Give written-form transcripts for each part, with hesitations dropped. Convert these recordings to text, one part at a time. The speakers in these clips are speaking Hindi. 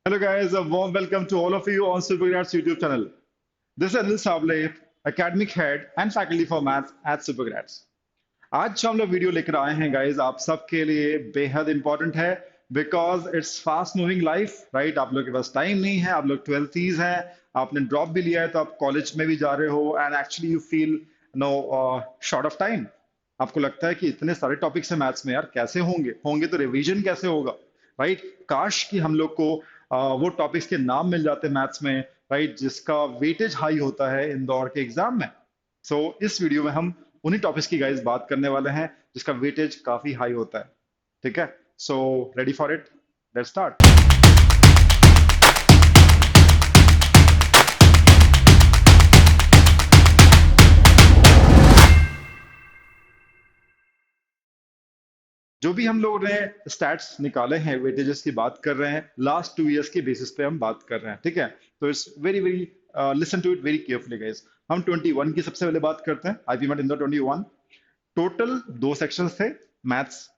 Hello, guys. A warm welcome to all of you on Supergrads YouTube channel. This is Anil Sable, academic head and faculty for maths at Supergrads. आज जो हम लोग वीडियो लेकर आए हैं गाइस आप सबके लिए बेहद इंपॉर्टेंट है because it's fast moving life right. आप लोग के पास टाइम नहीं है, आप लोग 12th हैं, आपने ड्रॉप भी लिया है तो आप कॉलेज में भी जा रहे हो and actually you feel no short of time. आपको लगता है कि इतने सारे टॉपिक्स हैं मैथ्स में, यार कैसे होंगे होंगे तो रिवीजन कैसे होगा, राइट। काश कि हम लोग को वो टॉपिक्स के नाम मिल जाते मैथ्स में, राइट, जिसका वेटेज हाई होता है इंदौर के एग्जाम में। सो इस वीडियो में हम उन्हीं टॉपिक्स की गाइस बात करने वाले हैं जिसका वेटेज काफी हाई होता है। ठीक है, so ready for it, let's start. जो भी हम लोग ने स्टैट्स निकाले हैं, वेटेजेस की बात कर रहे हैं, लास्ट 2 इयर्स के बेसिस पे हम बात कर रहे हैं। ठीक है, तो it's very very listen to it very carefully guys. हम 21 की सबसे पहले बात करते हैं, IPMAT Indore 21। Total 2 sections थे मैथ्स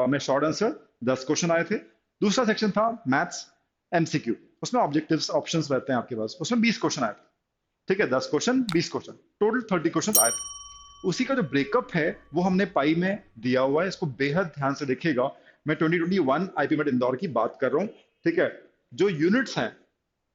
में, शॉर्ट आंसर 10 क्वेश्चन आए थे। दूसरा सेक्शन था मैथ्स एमसीक्यू, उसमें ऑब्जेक्टिव्स ऑप्शंस रहते हैं आपके पास, उसमें 20 क्वेश्चन आए थे। ठीक है, 10 क्वेश्चन 20 क्वेश्चन, टोटल 30 क्वेश्चन आए थे। उसी का जो ब्रेकअप है वो हमने पाई में दिया हुआ है, इसको बेहद ध्यान से देखिएगा। मैं 2021 आईपी मेट इंदौर की बात कर रहा हूँ। ठीक है, जो यूनिट्स हैं,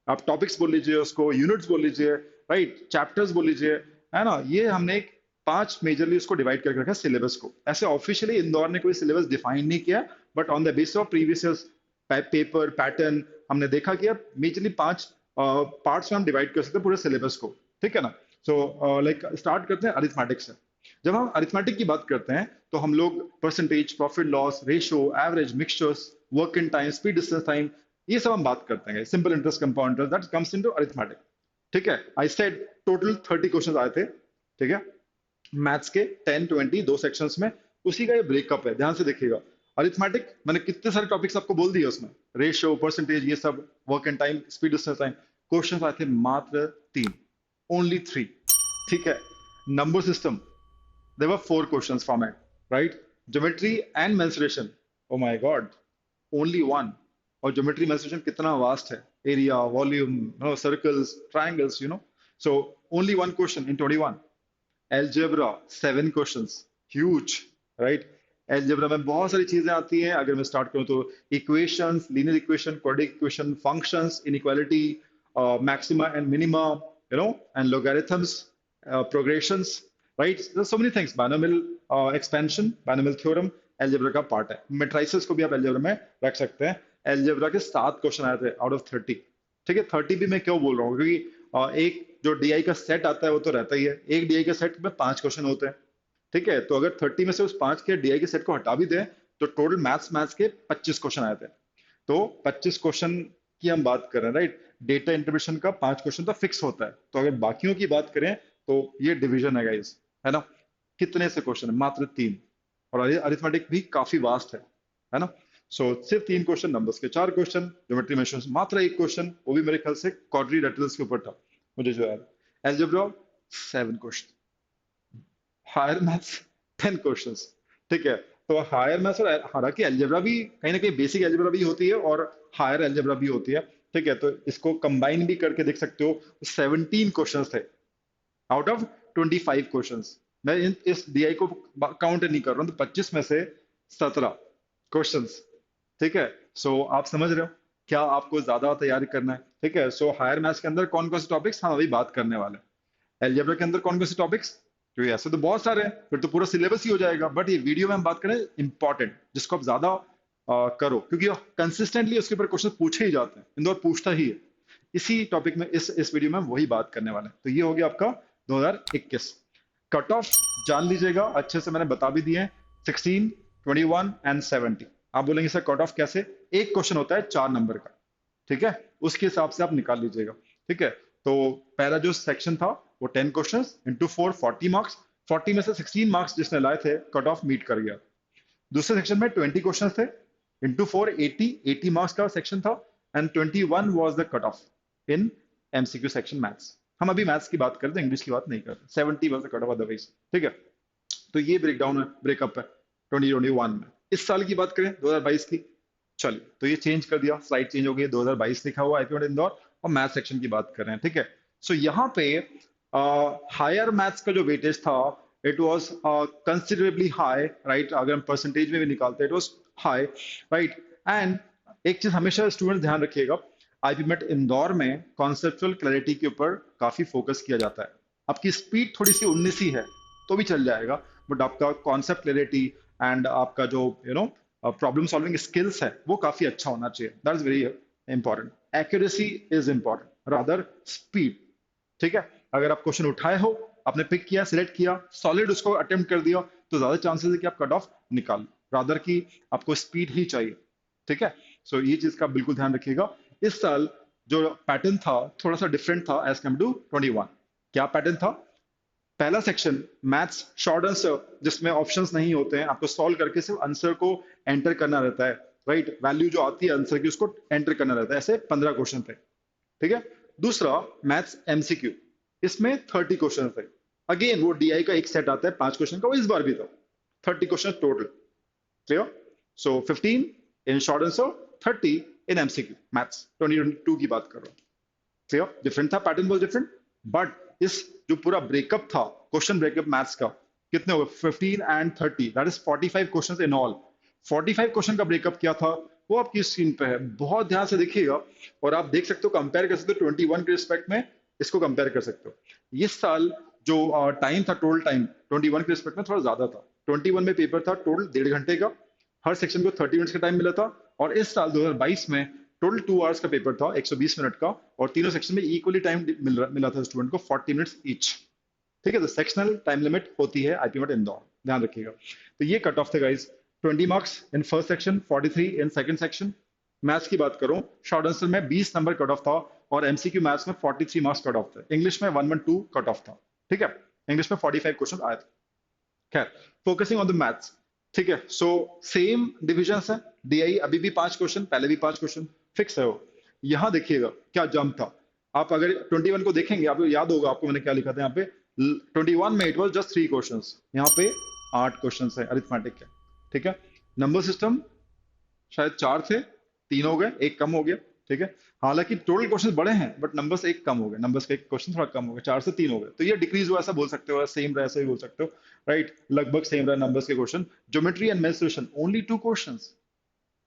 आप टॉपिक्स बोल लीजिए, उसको यूनिट्स बोल लीजिए, राइट, चैप्टर्स बोल लीजिए, है ना, ये हमने एक 5 मेजरली उसको डिवाइड करके रखा है सिलेबस को। ऐसे ऑफिशियली इंदौर ने कोई सिलेबस डिफाइन नहीं किया, but on the basis of previous paper pattern हमने देखा कि अब मेजरली 5 पार्ट्स में हम डिवाइड कर सकते हैं पूरे सिलेबस को। ठीक है ना। सो लाइक स्टार्ट करते हैं अरिथमेटिक से। जब हम अरिथमेटिक की बात करते हैं तो हम लोग percentage, profit loss ratio, average, mixtures, work in time, speed distance time, ये सब हम बात करते हैं। Simple interest, compound interest, that comes into arithmetic. ठीक है, आई सेड टोटल 30 क्वेश्चन आए थे। ठीक है, मैथ्स के 10 20 दो सेक्शंस में, उसी का ये ब्रेकअप है, ध्यान से देखिएगा। अरिथमेटिक मैंने कितने सारे टॉपिक्स आपको बोल दिए उसमें, रेशियो, परसेंटेज, ये सब, work and time, speed distance time. Question आए थे मात्र 3, ओनली 3। ठीक है, number system, there were 4 questions from it, right? Geometry and mensuration, oh my god, only one। और ज्योमेट्री मेंसुरेशन कितना वास्ट है, area, volume, circles, triangles, so only one question in 21। Algebra 7 questions, huge, right. Algebra में बहुत सारी चीजें आती हैं, अगर मैं स्टार्ट करूं तो equations, linear equation, quadratic equation, functions, inequality, maxima and minima, and logarithms, progressions, right, so many things, binomial expansion, binomial theorem algebra का पार्ट है। मेट्राइसेस को भी आप एल्जेब्रा में रख सकते हैं। एल्जेब्रा के 7 क्वेश्चन आए थे आउट ऑफ 30। ठीक है, 30 भी मैं क्यों बोल रहा हूँ, क्योंकि एक जो डीआई का सेट आता है वो तो रहता ही है, एक डीआई के सेट में 5 क्वेश्चन होते हैं। ठीक है, तो अगर 30 में से उस 5 के डीआई के सेट को हटा भी दें तो टोटल मैथ्स मैथ्स के 25 क्वेश्चन आए थे। तो 25 क्वेश्चन की हम बात कर रहे हैं, राइट। डेटा इंटरप्रिटेशन का 5 क्वेश्चन तो फिक्स होता है, तो अगर बाकियों की बात करें तो ये डिवीजन है गाइस, है ना। कितने से क्वेश्चन है, मात्र 3। और अरिथमेटिक भी काफी वास्ट है ना। सो सिर्फ 3 क्वेश्चन, नंबर्स के 4 क्वेश्चन, ज्योमेट्री मेंशंस मात्र 1 क्वेश्चन, वो भी मेरे ख्याल से क्वाड्रिलेटरल्स के ऊपर था मुझे जो है। Algebra 7 question, higher maths 10 questions. ठीक है, तो हायर मैथ्स, और हालांकि एल्जेब्रा भी कहीं ना कहीं बेसिक एल्जेब्रा भी होती है और हायर एल्जेब्रा भी होती है। ठीक है, तो इसको कंबाइन भी करके देख सकते हो। 17 क्वेश्चंस थे आउट ऑफ 25 क्वेश्चंस। मैं इस डीआई को काउंट नहीं कर रहा हूँ, तो 25 में से 17 क्वेश्चंस। ठीक है, सो आप समझ रहे हो क्या आपको ज्यादा तैयारी करना है। ठीक है, सो हायर मैथ्स के अंदर कौन कौन से टॉपिक्स हम अभी बात करने वाले हैं, एल्जेब्रा के अंदर कौन कौन से टॉपिक्स, क्योंकि ऐसे तो बहुत सारे हैं, फिर तो पूरा सिलेबस ही हो जाएगा। बट ये वीडियो में हम बात करें इंपॉर्टेंट, जिसको आप ज्यादा करो, क्योंकि कंसिस्टेंटली उसके ऊपर क्वेश्चन पूछे ही जाते हैं, इंदौर पूछता ही है। इसी टॉपिक में इस वीडियो में हम वही बात करने वाले हैं। तो ये हो गया आपका 2021 कट ऑफ, जान लीजिएगा अच्छे से, मैंने बता भी दिए हैं, 16, 21 एंड 70। आप बोलेंगे सर कट ऑफ कैसे, एक क्वेश्चन होता है 4 नंबर का। ठीक है, उसके हिसाब से आप निकाल लीजिएगा। ठीक है, तो पहला जो सेक्शन था वो 10 क्वेश्चन इंटू 4, 40 मार्क्स। 40 में से 16 मार्क्स जिसने लाए थे कट ऑफ मीट कर गया। दूसरे सेक्शन में 20 क्वेश्चन थे इंटू 4, 80 मार्क्स का सेक्शन था, and 21 was the cut off in MCQ section maths. हम अभी मैथ्स की बात करते हैं, इंग्लिश की बात नहीं करते। 70 was the cut off otherwise. ठीक है, तो ये ब्रेकडाउन है, ब्रेकअप है 2021 में। इस साल की बात करें 2022 की, चलिए, तो ये चेंज कर दिया, स्लाइड चेंज हो गई, 2022 लिखा हुआ आईपी इंदौर, और मैथ सेक्शन की बात कर रहे हैं, ठीक है। सो यहाँ पे हायर मैथ्स का जो वेटेज था, it was considerably high, right. अगर हम परसेंटेज में भी निकालते हैं, it was high, right. And एक चीज हमेशा स्टूडेंट ध्यान रखिएगा, आईपी मेट इंदौर में कॉन्सेप्चुअल क्लैरिटी के ऊपर काफी फोकस किया जाता है। आपकी स्पीड थोड़ी सी 19 ही है तो भी चल जाएगा, बट आपका कॉन्सेप्ट क्लैरिटी एंड आपका जो प्रॉब्लम सॉल्विंग स्किल्स है वो काफी अच्छा होना चाहिए। That is very important. Accuracy is important rather speed, ठीक है। अगर आप क्वेश्चन उठाए हो, आपने पिक किया, सिलेक्ट किया, सॉलिड उसको अटेम्प्ट कर दिया, तो ज्यादा चांसेस है कि आप कट ऑफ निकाल, रादर की आपको स्पीड ही चाहिए, ठीक है। सो ये चीज का बिल्कुल ध्यान रखिएगा। इस साल जो पैटर्न था थोड़ा सा डिफरेंट था एज कम टू 21। क्या पैटर्न था? पहला सेक्शन मैथ्स शॉर्ट आंसर, जिसमें ऑप्शंस नहीं होते हैं, आपको सॉल्व करके सिर्फ आंसर को एंटर करना रहता है, राइट। वैल्यू जो आती है आंसर की उसको एंटर करना रहता है। ऐसे 15 क्वेश्चन थे, ठीक है। दूसरा मैथ्स एमसीक्यू, इसमें 30 क्वेश्चन थे। अगेन वो डीआई का एक सेट आता है 5 क्वेश्चन का, वो इस बार भी था। 30 question total, clear. So 15 in short answer, 30 in MCQ, maths 2022 की बात कर रहा हूँ, क्लियर। डिफरेंट था, पैटर्न वाज डिफरेंट, बट इस जो पूरा ब्रेकअप था, क्वेश्चन ब्रेकअप मैथ्स का, कितने हो गए? 15 and 30, that is 45 questions in all. 45 question का ब्रेकअप क्या था वो आपकी स्क्रीन पे है, बहुत ध्यान से देखिएगा। और आप देख सकते हो, कंपेयर कर सकते हो 21 के रिस्पेक्ट में, इसको कंपेयर कर सकते हो। इस साल जो टाइम था, टोटल टाइम 21 के रिस्पेक्ट में थोड़ा ज्यादा था। 21 में पेपर था टोटल 1.5 घंटे का, हर सेक्शन को 30 मिनट्स का टाइम मिला था। और इस साल 2022 में टोटल 2 आवर्स का पेपर था, 120 मिनट का, और तीनों सेक्शन में इक्वली टाइम मिला था स्टूडेंट को, 40 मिनट्स ईच, ठीक है। तो सेक्शनल टाइम लिमिट होती है आईपी मेट इंदौर, ध्यान रखिएगा। तो ये कट ऑफ थे guys, 20 marks in first section, 43 in second section. Maths की बात करूं, शॉर्ट आंसर में 20 नंबर कट ऑफ था, और एमसीक्यू मैथ्स में 43 मार्क्स कट ऑफ थे। इंग्लिश में 112 कट ऑफ था, ठीक है। इंग्लिश में 45 क्वेश्चन आए थे। खैर, फोकसिंग ऑन द मैथ्स, ठीक है। सो सेम डिविजन है, डीआई अभी भी 5 क्वेश्चन, पहले भी 5 क्वेश्चन, फिक्स है वो। यहां देखिएगा क्या जंप था। आप अगर 21 को देखेंगे, आपको याद होगा आपको मैंने क्या लिखा था यहाँ पे। 21 में इट वाज जस्ट 3 क्वेश्चन, यहाँ पे 8 क्वेश्चन है अरिथमेटिक के, ठीक है। नंबर सिस्टम शायद 4 थे, 3 हो गए, एक कम हो गया, ठीक है। हालांकि टोटल क्वेश्चन बड़े हैं, बट नंबर्स एक कम हो गए, नंबर्स का एक क्वेश्चन थोड़ा कम हो गया, 4 से 3 हो गए, तो ये डिक्रीज हुआ ऐसा बोल सकते हो, सेम रहा ऐसा भी बोल सकते हो, राइट। लगभग सेम रहा नंबर्स के question. Geometry and menstruation only 2 question,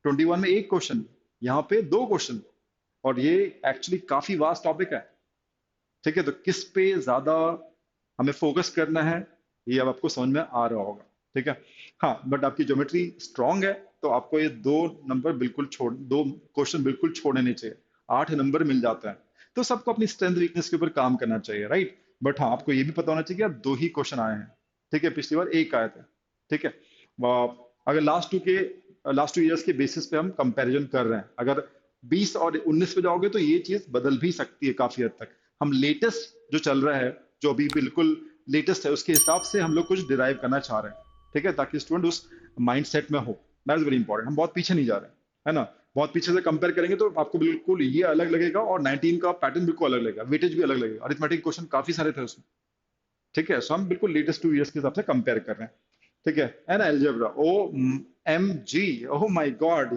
21 में एक क्वेश्चन, यहाँ पे 2 क्वेश्चन, और ये एक्चुअली काफी वास्ट टॉपिक है, ठीक है। तो किस पे ज्यादा हमें फोकस करना है, ये अब आपको समझ में आ रहा होगा, ठीक है। हाँ, बट आपकी ज्योमेट्री स्ट्रांग है, तो आपको ये 2 नंबर बिल्कुल छोड़, 2 क्वेश्चन बिल्कुल छोड़ने नहीं चाहिए, 8 नंबर मिल जाता है। तो सबको अपनी स्ट्रेंथ वीकनेस के ऊपर काम करना चाहिए, राइट। बट हाँ, आपको ये भी पता होना चाहिए कि आप 2 ही क्वेश्चन आए हैं, ठीक है। पिछली बार एक आए थे, ठीक है। अगर लास्ट 2 ईयर्स के बेसिस पे हम कंपैरिजन कर रहे हैं, अगर 20 और 19 पे जाओगे तो ये चीज बदल भी सकती है काफी हद तक। हम लेटेस्ट जो चल रहा है, जो अभी बिल्कुल लेटेस्ट है, उसके हिसाब से हम लोग कुछ डिराइव करना चाह रहे हैं, ठीक है, ताकि स्टूडेंट उस माइंड सेट में हो। That is very important. हम बहुत पीछे नहीं जा रहे हैं, है ना। बहुत पीछे से कंपेयर करेंगे तो आपको बिल्कुल ये अलग लगेगा, और 19 का पैटर्न बिल्कुल अलग लगेगा, वेटेज भी अलग लगेगा, अरिथमेटिक क्वेश्चन काफी सारे थे उसमें, ठीक है। सो हम बिल्कुल लेटेस्ट 2 ईयर्स के हिसाब से कंपेयर कर रहे हैं, ठीक है। And algebra, O M G, oh my god,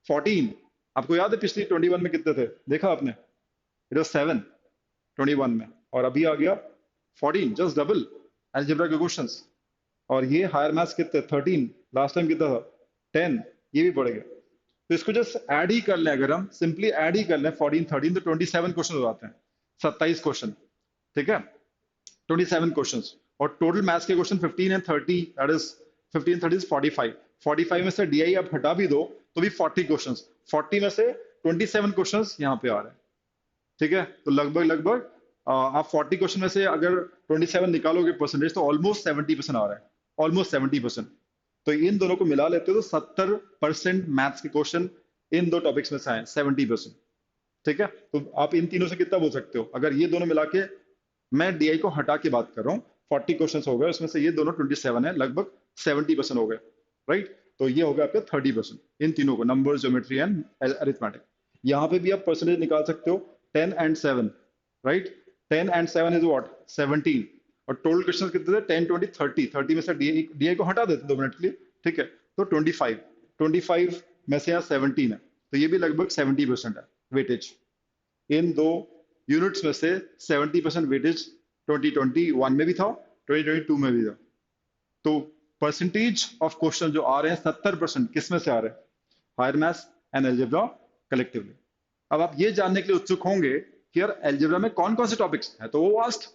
14। आपको याद है पिछली 21 में कितने थे? देखा आपने? इट वाज 7 21 में, और अभी आ गया 14, जस्ट डबल अलजेब्रा के क्वेश्चंस। और ये हायर मैथ्स कितने? 13, लास्ट टाइम कितना था? 10, ये भी बढ़ गया। तो इसको जस्ट ऐड ही कर लें, अगर हम सिंपली ऐड ही कर लें 14 13, तो 27 क्वेश्चन हो जाते हैं, 27 क्वेश्चन, ठीक है। 27 क्वेश्चंस, और टोटल मैथ्स के question 15 and 30, that is 15 30 is 45। 45 में से डीआई आप हटा भी दो तो भी 40 क्वेश्चंस, 40 में से 27 क्वेश्चंस यहाँ पे आ रहे हैं, ठीक है। तो लगभग लगभग आप 40 क्वेश्चन में से अगर 27 निकालोगे परसेंटेज, तो ऑलमोस्ट 70% आ रहा है, ऑलमोस्ट 70%। तो इन दोनों को मिला लेते हो तो 70% मैथ्स के क्वेश्चन इन दो टॉपिक्स में से आए, 70%, ठीक है। तो आप इन तीनों से कितना बोल सकते हो? अगर ये दोनों मिला के, मैं डीआई को हटा के बात कर रहा हूँ, 40 क्वेश्चन हो गए, उसमें से ये दोनों 27 है, लगभग 70% हो गए, राइट। तो ये हो गया आपका 30%, इन तीनों को, नंबर, ज्योमेट्री एंड अरिथमेटिक। यहाँ पे भी आप परसेंटेज निकाल सकते हो, 10 and 7, right. 10 and 7 is what? 17। और टोटल क्वेश्चन कितने थे? 10 20 30, 30 में से डीआई को हटा देते 2 मिनट के लिए, ठीक है। तो 25, 25 में से यहाँ 17 है, तो ये भी लगभग 70% है वेटेज। इन दो यूनिट्स में से 70% वेटेज 2021 में भी था, 2022 में भी था। तो परसेंटेज ऑफ क्वेश्चन जो आ रहे हैं 70% किस में से आ रहे हैं? Higher maths and algebra collectively. अब आप ये जानने के लिए उत्सुक होंगे कि यार अलजेब्रा में कौन कौन से टॉपिक्स हैं, तो वो वास्ट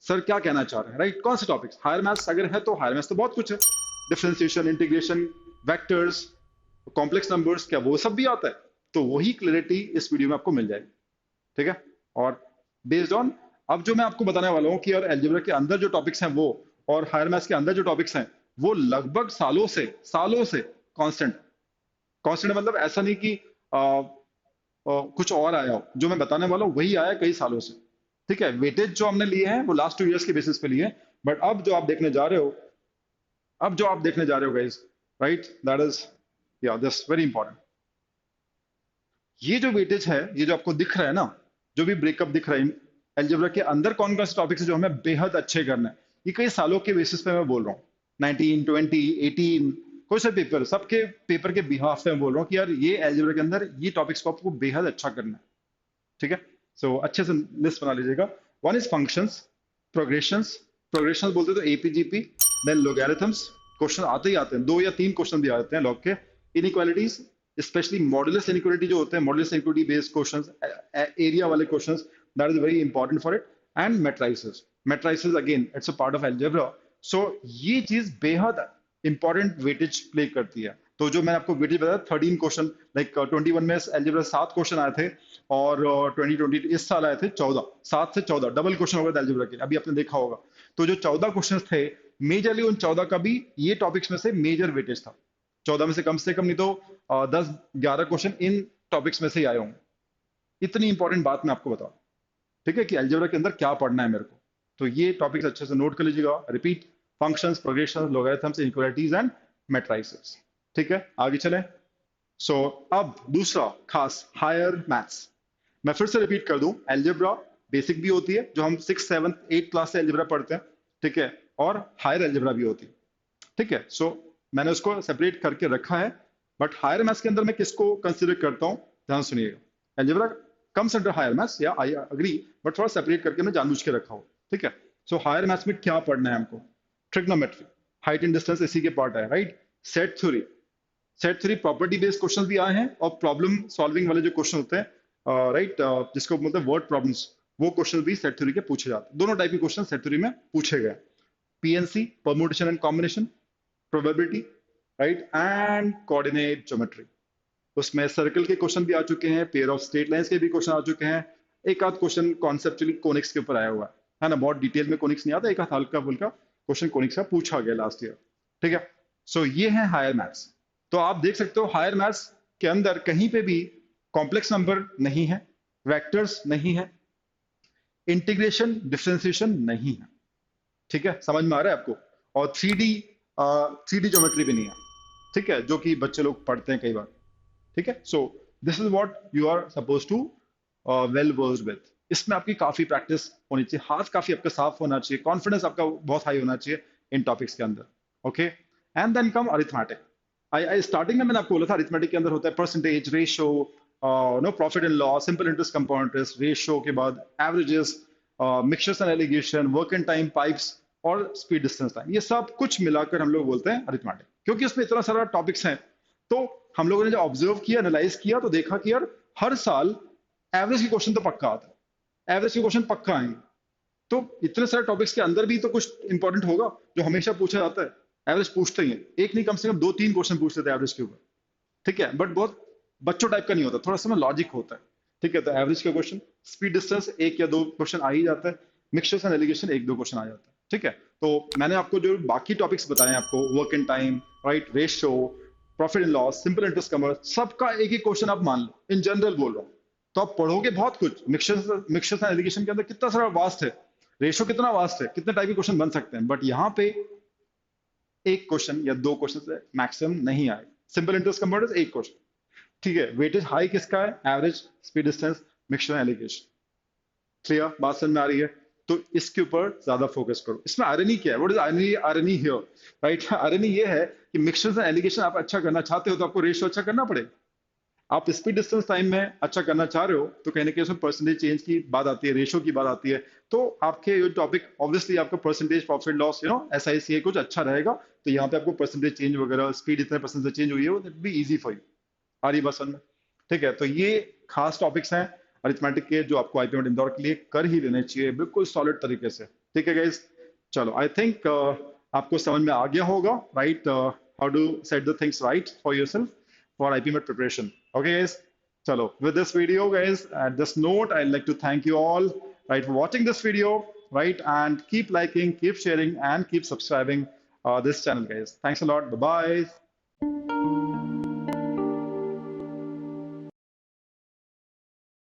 सर क्या कहना चाह रहे हैं, राइट? कौन से टॉपिक्स? हायर मैथ्स अगर है तो हायर मैथ्स तो बहुत कुछ है, differentiation, integration, vectors, complex numbers, क्या वो सब भी आता है? तो वही क्लैरिटी इस वीडियो में आपको मिल जाएगी, ठीक है? और बेस्ड ऑन अब जो मैं आपको बताने वाला हूँ कि यार अलजेब्रा के अंदर जो टॉपिक्स हैं वो और हायर मैथ्स के अंदर जो टॉपिक्स हैं वो लगभग सालों से कांस्टेंट। कांस्टेंट मतलब ऐसा नहीं कि कुछ और आया हो, जो मैं बताने वाला हूँ वही आया कई सालों से, ठीक है? वेटेज जो हमने लिए हैं वो लास्ट 2 इयर्स के बेसिस पे लिए हैं, बट अब जो आप देखने जा रहे हो, गाइस, राइट, दैट इज या दिस वेरी इंपॉर्टेंट। ये जो वेटेज है, ये जो आपको दिख रहा है ना, जो भी ब्रेकअप दिख रहा है अलजेब्रा के अंदर कौन कौन से टॉपिक्स है जो हमें बेहद अच्छे करना है, ये कई सालों के बेसिस पे मैं बोल रहा हूँ। 19, 20, 18 कोई सा पेपर, सबके पेपर के बिहाफ पे मैं बोल रहा हूँ कि यार ये अलजेब्रा के अंदर ये टॉपिक्स को आपको बेहद अच्छा करना है, ठीक है? सो अच्छे से लिस्ट बना लीजिएगा। One is functions, progressions, progressions बोलते तो एपीजीपी, देन लोगैरिथम्स, क्वेश्चन आते ही आते हैं, 2 या 3 क्वेश्चन भी आते हैं लॉग के। इनइक्वालिटीज, स्पेशली मॉडुलस इनइक्वालिटी जो होते हैं, modulus inequality based questions, area वाले questions, that is very important for it. And matrices, matrices again it's a part of algebra. So ये चीज बेहद इंपॉर्टेंट वेटेज प्ले करती है। तो जो मैंने आपको वेटेज बताया 13 क्वेश्चन, लाइक 21 में अलजेब्रा 7 क्वेश्चन आए थे और 2020 इस साल आए थे 14, 7 से 14 डबल क्वेश्चन हो गए थे अलजेब्रा के, अभी आपने देखा होगा। तो जो 14 क्वेश्चन थे, मेजरली उन 14 का भी ये टॉपिक्स में से मेजर वेटेज था। 14 में से कम नहीं तो 10-11 क्वेश्चन इन टॉपिक्स में से ही आए होंगे। इतनी इंपॉर्टेंट बात मैं आपको बताऊं, ठीक है, कि अलजेब्रा के अंदर क्या पढ़ना है मेरे को। तो ये टॉपिक्स अच्छे से नोट कर लीजिएगा। Repeat, functions, progressions, logarithms, inequalities and matrices, ठीक है? आगे चलें। सो अब दूसरा खास, हायर मैथ्स। मैं फिर से रिपीट कर दूं, अलजेब्रा बेसिक भी होती है जो हम 6, 7, 8 क्लास से अलजेब्रा पढ़ते हैं, ठीक है, और हायर अलजेब्रा भी होती है, ठीक है? सो मैंने उसको सेपरेट करके रखा है। बट हायर मैथ्स के अंदर मैं किसको कंसिडर करता हूं, ध्यान सुनिएगा। Algebra comes under higher maths, या आई अग्री, बट थोड़ा सेपरेट करके मैं जानबूझ के रखा हूं, ठीक है? सो हायर मैथ्स में क्या पढ़ना है हमको? ट्रिग्नोमेट्री, हाइट एंड डिस्टेंस इसी के पार्ट है, right? Set theory, set theory property based questions भी आए हैं, और प्रॉब्लम सॉल्विंग वाले जो क्वेश्चन होते हैं, राइट, जिसको मतलब वर्ड प्रॉब्लम्स, वो क्वेश्चन भी सेट थ्योरी के पूछे जाते हैं। दोनों टाइप के क्वेश्चन सेट थ्योरी में पूछे गए। PNC, permutation and combination, probability, right, and coordinate geometry. उसमें सर्कल के क्वेश्चन भी आ चुके हैं, पेयर ऑफ स्ट्रेट लाइंस के भी क्वेश्चन आ चुके हैं। एक आध क्वेश्चन कॉन्सेप्चुअली कोनिक्स के ऊपर आया हुआ है ना, बहुत डिटेल में कोनिक्स नहीं आता, एक आध हल्का फुल्का क्वेश्चन कोनिक्स का पूछा गया लास्ट ईयर, ठीक है? सो ये है हायर मैथ्स। तो आप देख सकते हो हायर मैथ्स के अंदर कहीं पे भी कॉम्प्लेक्स नंबर नहीं है, वेक्टर्स नहीं है, इंटीग्रेशन डिफरेंशिएशन नहीं है, ठीक है? समझ में आ रहा है आपको? और थ्री डी ज्योमेट्री भी नहीं है, ठीक है, जो कि बच्चे लोग पढ़ते हैं कई बार, ठीक है? So this is what you are suppose to well versed with. इसमें आपकी काफी प्रैक्टिस होनी चाहिए, हाथ काफी आपका साफ होना चाहिए, कॉन्फिडेंस आपका बहुत हाई होना चाहिए इन टॉपिक्स के अंदर, okay? And then come arithmetic. I starting में मैंने आपको बोला था अरिथमेटिक के अंदर होता है percentage, ratio, no, profit and loss, simple interest, compound interest, ratio के बाद averages, mixtures and alligation, work and time, pipes, और स्पीड डिस्टेंस टाइम। ये सब कुछ मिलाकर हम लोग बोलते हैं अरिथमेटिक, क्योंकि उसमें इतना सारा टॉपिक्स हैं। तो हम लोगों ने जब ऑब्जर्व किया, एनालाइज किया, तो देखा कि यार हर साल एवरेज के क्वेश्चन तो पक्का आता है, एवरेज के क्वेश्चन पक्का आएंगे। तो इतने सारे टॉपिक्स के अंदर भी तो कुछ इंपॉर्टेंट होगा जो हमेशा पूछा जाता है। एवरेज पूछते ही है, एक नहीं कम से कम 2-3 क्वेश्चन पूछते थे एवरेज के ऊपर, ठीक है? बट बहुत बच्चों टाइप का नहीं होता, थोड़ा सा में लॉजिक होता है, ठीक है? तो एवरेज का क्वेश्चन, स्पीड डिस्टेंस 1 या 2 क्वेश्चन आ ही जाता है, मिक्सचर्स एंड एलिगेशन 1-2 क्वेश्चन आ जाता है, ठीक है? तो मैंने आपको जो बाकी टॉपिक्स बताए आपको, work and time, right, ratio, profit and loss, simple interest, commerce, सबका एक एक क्वेश्चन आप मान लो, इन जनरल बोल रहा हूँ। तो आप पढ़ोगे बहुत कुछ। मिक्सचर्स एंड एलिगेशन के अंदर कितना सारा वास्ट है, रेशियो कितना वास्ट है, कितने टाइप के क्वेश्चन बन सकते हैं, बट यहाँ पे 1 क्वेश्चन या 2 क्वेश्चन से मैक्सिमम नहीं आए। सिंपल इंटरेस्ट, कंपाउंड, एक क्वेश्चन, ठीक है? वेटेज हाई किसका है? Average, speed distance, mixture allegation. Clear? बात समझ में आ रही है? तो इसके ऊपर ज्यादा फोकस करो। इसमें आयरनी क्या है? What is irony? Irony here, right? Irony ये है कि मिक्सचर्स एंड एलिगेशन आप अच्छा करना चाहते हो तो आपको रेशियो अच्छा करना पड़ेगा, आप स्पीड डिस्टेंस टाइम में अच्छा करना चाह रहे हो तो कहीं ना कहीं उसमें परसेंटेज चेंज की बात आती है, रेशो की बात आती है। तो आपके ये टॉपिक ऑब्वियसली आपका परसेंटेज प्रॉफिट लॉस SIC कुछ अच्छा रहेगा। तो यहाँ पे आपको परसेंटेज चेंज वगैरह स्पीड इतने परसेंट से चेंज हुई है, वो that be easy for you. आ रही बात समझ में? ठीक है, तो ये खास टॉपिक्स हैं अरिथमेटिक के जो आपको आईपी इंदौर के लिए कर ही लेने चाहिए बिल्कुल सॉलिड तरीके से। ठीक है गाइस, चलो आई थिंक आपको समझ में आ गया होगा, right, how to set the things right for yourself for IPMAT preparation. Okay guys, chalo with this video guys, at this note I'd like to thank you all, right, for watching this video, right, and keep liking, keep sharing, and keep subscribing this channel guys. Thanks a lot, bye bye.